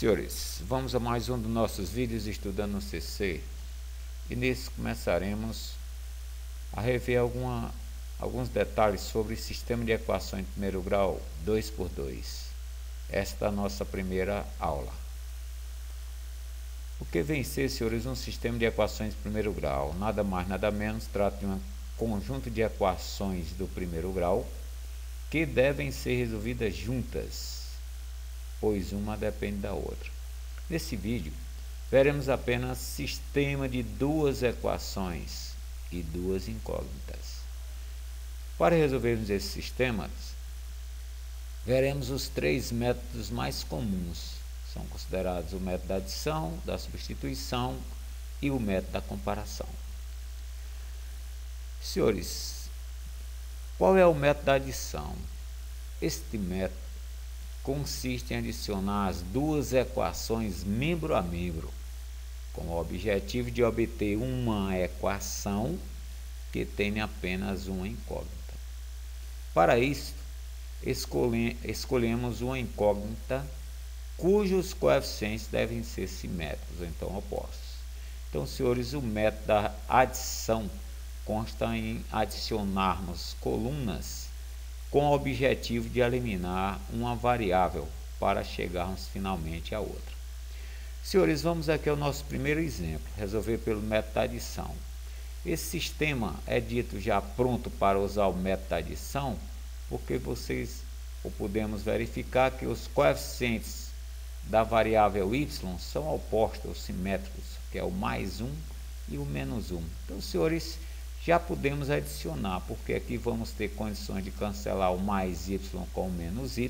Senhores, vamos a mais um dos nossos vídeos estudando no CC e nesse começaremos a rever alguns detalhes sobre o sistema de equações de primeiro grau 2×2. Esta é a nossa primeira aula. O que vem ser, senhores, um sistema de equações de primeiro grau? Nada mais, nada menos, trata de um conjunto de equações do primeiro grau que devem ser resolvidas juntas, pois uma depende da outra. Nesse vídeo, veremos apenas sistema de duas equações e duas incógnitas. Para resolvermos esses sistemas, veremos os três métodos mais comuns. São considerados o método da adição, da substituição e o método da comparação. Senhores, qual é o método da adição? Este método consiste em adicionar as duas equações membro a membro, com o objetivo de obter uma equação que tenha apenas uma incógnita. Para isso, escolhemos uma incógnita cujos coeficientes devem ser simétricos, então opostos. Então, senhores, o método da adição consta em adicionarmos colunas com o objetivo de eliminar uma variável para chegarmos finalmente a outra. Senhores, vamos aqui ao nosso primeiro exemplo, resolver pelo método da adição. Esse sistema é dito já pronto para usar o método da adição, porque podemos verificar que os coeficientes da variável y são opostos ou simétricos, que é o mais 1 e o menos 1. Então, senhores, já podemos adicionar, porque aqui vamos ter condições de cancelar o mais y com o menos y.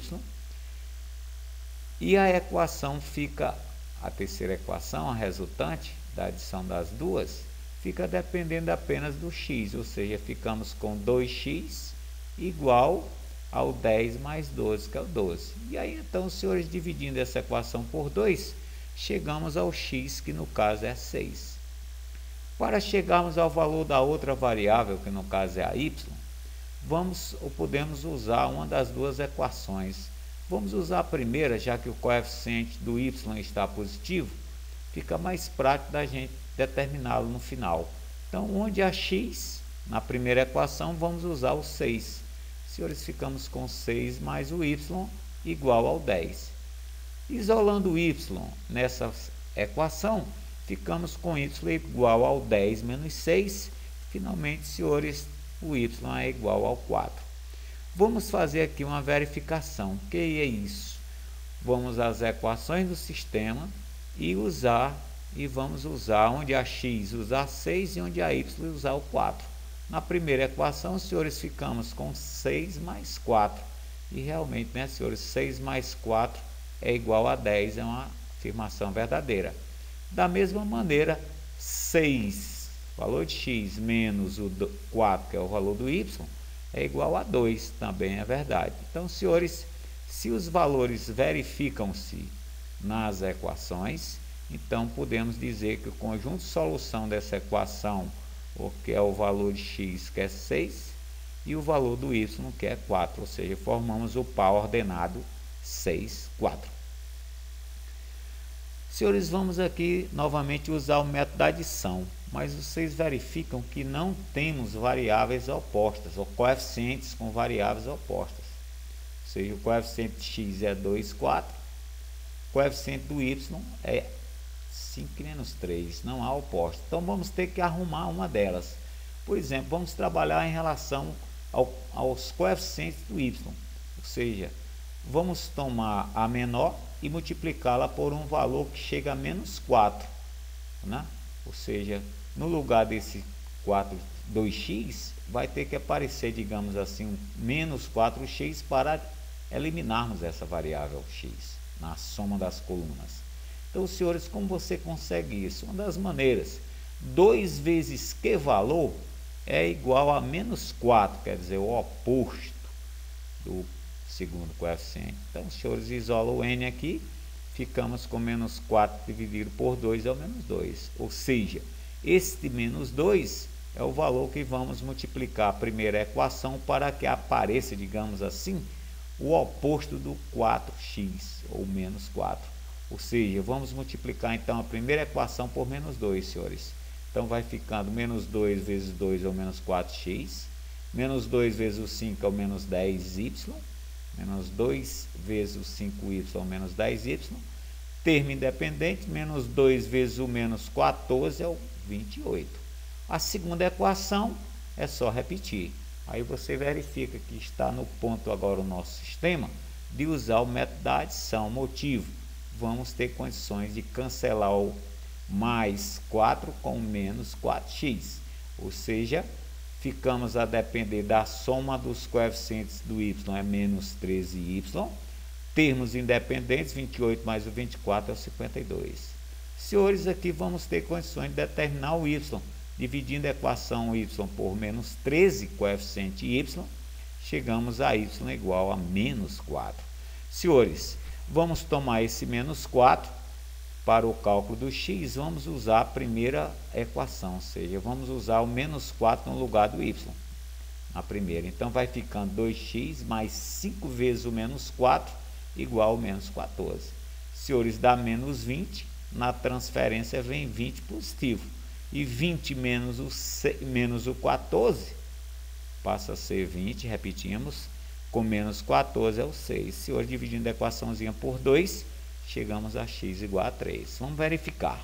E a equação fica, a terceira equação, a resultante da adição das duas, fica dependendo apenas do x, ou seja, ficamos com 2x igual ao 10 mais 12, que é o 12. E aí, então, senhores, dividindo essa equação por 2, chegamos ao x, que no caso é 6. Para chegarmos ao valor da outra variável, que no caso é a y, podemos usar uma das duas equações. Vamos usar a primeira, já que o coeficiente do y está positivo, fica mais prático da gente determiná-lo no final. Então, onde há x, na primeira equação, vamos usar o 6. Senhores, ficamos com 6 mais o y igual ao 10. Isolando o y nessa equação, ficamos com y igual ao 10 menos 6. Finalmente, senhores, o y é igual ao 4. Vamos fazer aqui uma verificação. O que é isso? Vamos às equações do sistema e vamos usar onde há x usar 6 e onde há y usar o 4. Na primeira equação, senhores, ficamos com 6 mais 4. E realmente, né, senhores, 6 mais 4 é igual a 10, é uma afirmação verdadeira. Da mesma maneira, 6, valor de x, menos o 4, que é o valor do y, é igual a 2, também é verdade. Então, senhores, se os valores verificam-se nas equações, então podemos dizer que o conjunto de solução dessa equação, que é o valor de x, que é 6, e o valor do y, que é 4, ou seja, formamos o par ordenado 6, 4. Senhores, vamos aqui novamente usar o método da adição, mas vocês verificam que não temos variáveis opostas, ou coeficientes com variáveis opostas. Ou seja, o coeficiente de x é 2, 4, o coeficiente do y é 5 menos 3, não há oposto. Então, vamos ter que arrumar uma delas. Por exemplo, vamos trabalhar em relação aos coeficientes do y, ou seja, vamos tomar a menor e multiplicá-la por um valor que chega a menos 4, né? Ou seja, no lugar desse 2x, vai ter que aparecer, digamos assim, um menos 4x para eliminarmos essa variável x na soma das colunas. Então, senhores, como você consegue isso? Uma das maneiras, 2 vezes que valor é igual a menos 4, quer dizer, o oposto do segundo coeficiente. Então, senhores, isola o n aqui, ficamos com menos 4 dividido por 2 é o menos 2. Ou seja, este menos 2 é o valor que vamos multiplicar a primeira equação para que apareça, digamos assim, o oposto do 4x, ou menos 4. Ou seja, vamos multiplicar então a primeira equação por menos 2, senhores. Então vai ficando menos 2 vezes 2 é o menos 4x, menos 2 vezes o 5 é o menos 10y, menos 2 vezes o 5y é o menos 10y, termo independente, menos 2 vezes o menos 14 é o 28. A segunda equação é só repetir. Aí você verifica que está no ponto agora o nosso sistema de usar o método da adição, motivo. Vamos ter condições de cancelar o mais 4 com menos 4x. Ou seja, ficamos a depender da soma dos coeficientes do y é menos 13y. Termos independentes, 28 mais o 24 é o 52. Senhores, aqui vamos ter condições de determinar o y. Dividindo a equação y por menos 13, coeficiente y, chegamos a y igual a menos 4. Senhores, vamos tomar esse menos 4 para o cálculo do x, vamos usar a primeira equação, ou seja, vamos usar o menos 4 no lugar do y, na primeira. Então, vai ficando 2x mais 5 vezes o menos 4, igual ao menos 14. Senhores, dá menos 20, na transferência vem 20 positivo. E 20 menos o 14 passa a ser 20, repetimos, com menos 14 é o 6. Senhores, dividindo a equaçãozinha por 2, chegamos a x igual a 3. Vamos verificar.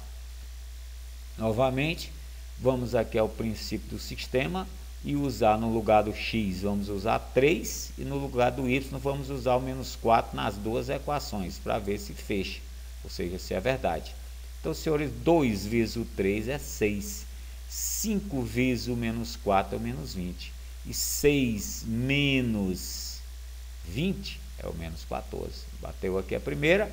Novamente, vamos aqui ao princípio do sistema e usar no lugar do x, vamos usar 3, e no lugar do y vamos usar o menos 4 nas duas equações, para ver se fecha, ou seja, se é verdade. Então, senhores, 2 vezes o 3 é 6, 5 vezes o menos 4 é o menos 20, e 6 menos 20 é o menos 14. Bateu aqui a primeira.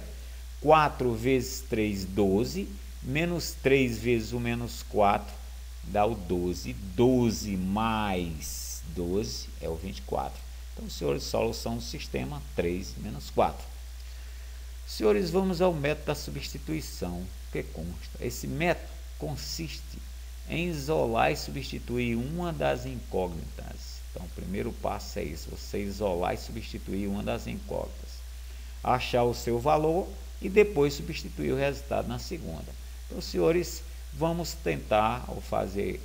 4 vezes 3, 12, menos 3 vezes o menos 4 dá o 12, 12 mais 12 é o 24. Então, senhores, solução do sistema 3 menos 4. Senhores, vamos ao método da substituição. O que consta? Esse método consiste em isolar e substituir uma das incógnitas. Então, o primeiro passo é isso, você isolar e substituir uma das incógnitas. Achar o seu valor e depois substituir o resultado na segunda. Então, senhores, vamos tentar, ao fazer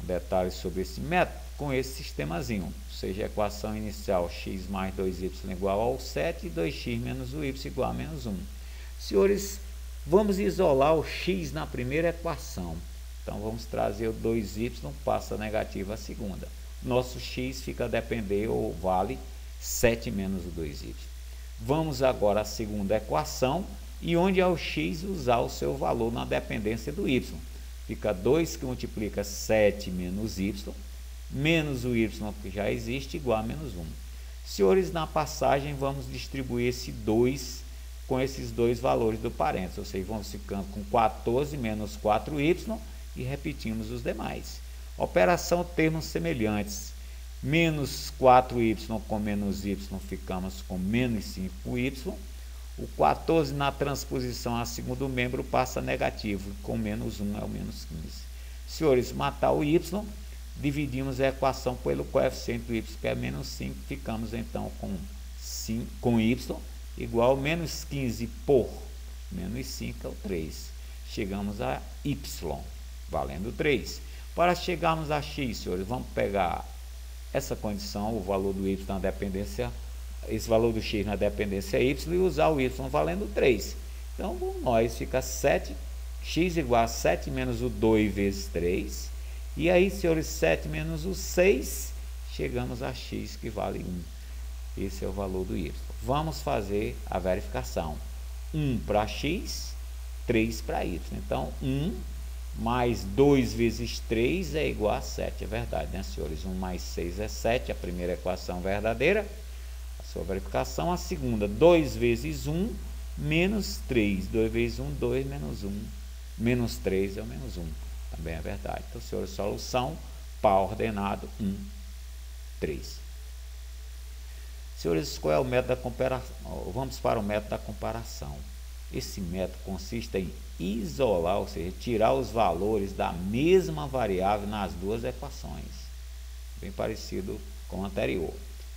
detalhes sobre esse método, com esse sistemazinho. Ou seja, a equação inicial x mais 2y igual ao 7 e 2x menos o y igual a menos 1. Senhores, vamos isolar o x na primeira equação. Então, vamos trazer o 2y, passa negativa a segunda. Nosso x fica a depender ou vale 7 menos o 2y. Vamos agora à segunda equação e onde é o x usar o seu valor na dependência do y. Fica 2 que multiplica 7 menos y, menos o y que já existe, igual a menos 1. Senhores, na passagem vamos distribuir esse 2 com esses dois valores do parênteses, ou seja, vamos ficando com 14 menos 4y e repetimos os demais. Operação termos semelhantes. Menos 4y com menos y, ficamos com menos 5y. O 14 na transposição a segundo membro passa negativo, com menos 1 é o menos 15. Senhores, matar o y, dividimos a equação pelo coeficiente do y, que é menos 5, ficamos então com y igual a menos 15 por menos 5 é o 3. Chegamos a y, valendo 3. Para chegarmos a x, senhores, vamos pegar essa condição, o valor do y na dependência, esse valor do x na dependência y e usar o y valendo 3. Então, nós fica 7, x igual a 7 menos o 2 vezes 3. E aí, senhores, 7 menos o 6, chegamos a x que vale 1. Esse é o valor do y. Vamos fazer a verificação. 1 para x, 3 para y. Então, 1 mais 2 vezes 3 é igual a 7, é verdade, né, senhores? 1 mais 6 é 7, a primeira equação verdadeira, a sua verificação. A segunda, 2 vezes 1, menos 3, 2 vezes 1, 2, menos 1, menos 3 é o menos 1, também é verdade. Então, senhores, solução, par ordenado, 1, 3. Senhores, qual é o método da comparação? Vamos para o método da comparação. Esse método consiste em isolar, ou seja, tirar os valores da mesma variável nas duas equações, bem parecido com o anterior,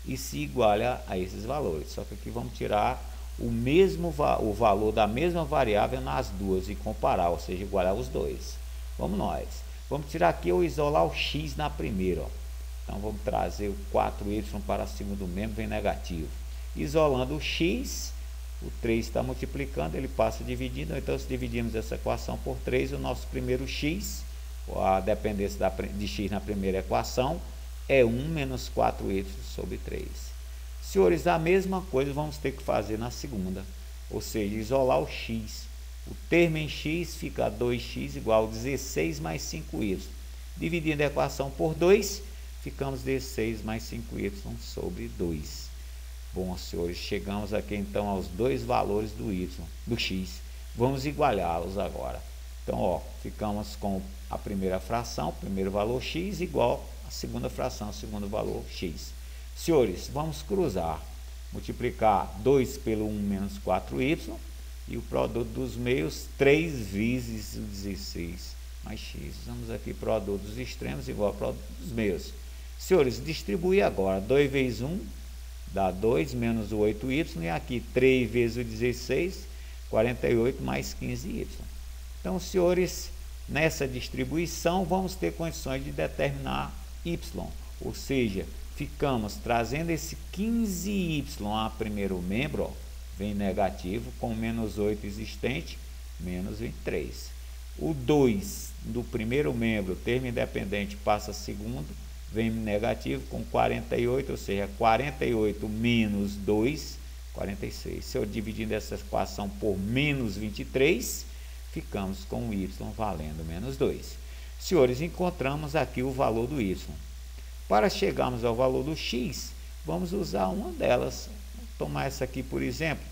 e se iguala a esses valores, só que aqui vamos tirar o valor da mesma variável nas duas e comparar, ou seja, igualar os dois. Vamos nós. Vamos tirar aqui ou isolar o x na primeira. Ó. Então, vamos trazer o 4y para o segundo membro, vem negativo. Isolando o x, o 3 está multiplicando, ele passa dividindo. Então, se dividirmos essa equação por 3, o nosso primeiro x, a dependência de x na primeira equação, é 1 menos 4y sobre 3. Senhores, a mesma coisa vamos ter que fazer na segunda, ou seja, isolar o x. O termo em x fica 2x igual a 16 mais 5y. Dividindo a equação por 2, ficamos 16 mais 5y sobre 2. Bom, senhores, chegamos aqui então aos dois valores do x. Vamos igualá-los agora. Então, ó, ficamos com a primeira fração, primeiro valor x, igual a segunda fração, segundo valor x. Senhores, vamos cruzar. Multiplicar 2 pelo 1 menos 4y e o produto dos meios 3 vezes o 16 mais x. Vamos aqui, produto dos extremos igual ao produto dos meios. Senhores, distribuir agora 2 vezes 1 dá 2 menos o 8y e aqui 3 vezes o 16, 48 mais 15y. Então, senhores, nessa distribuição vamos ter condições de determinar y, ou seja, ficamos trazendo esse 15y a primeiro membro, ó, vem negativo, com menos 8 existente, menos 23. O 2 do primeiro membro, termo independente, passa a segundo, vem negativo com 48, ou seja, 48 menos 2, 46. Se eu dividindo essa equação por menos 23, ficamos com o y valendo menos 2. Senhores, encontramos aqui o valor do y. Para chegarmos ao valor do x, vamos usar uma delas. Vou tomar essa aqui, por exemplo,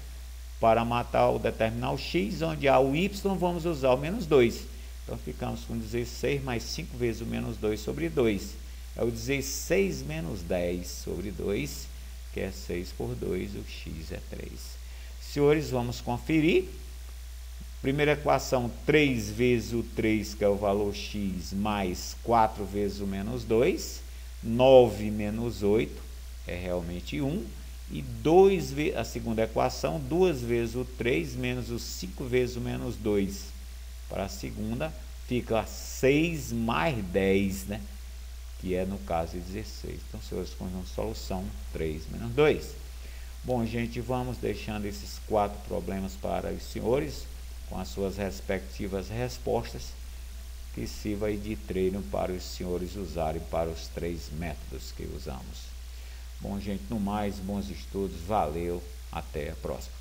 para matar ou determinar o x, onde há o y, vamos usar o menos 2. Então, ficamos com 16 mais 5 vezes o menos 2 sobre 2. É o 16 menos 10 sobre 2, que é 6 por 2, o x é 3. Senhores, vamos conferir. Primeira equação, 3 vezes o 3, que é o valor x, mais 4 vezes o menos 2. 9 menos 8 é realmente 1. E a segunda equação, 2 vezes o 3 menos o 5 vezes o menos 2. Para a segunda, fica 6 mais 10, né? Que é no caso de 16. Então, senhores, com a solução 3 menos 2. Bom, gente, vamos deixando esses 4 problemas para os senhores, com as suas respectivas respostas, que sirva aí de treino para os senhores usarem para os 3 métodos que usamos. Bom, gente, no mais, bons estudos, valeu, até a próxima.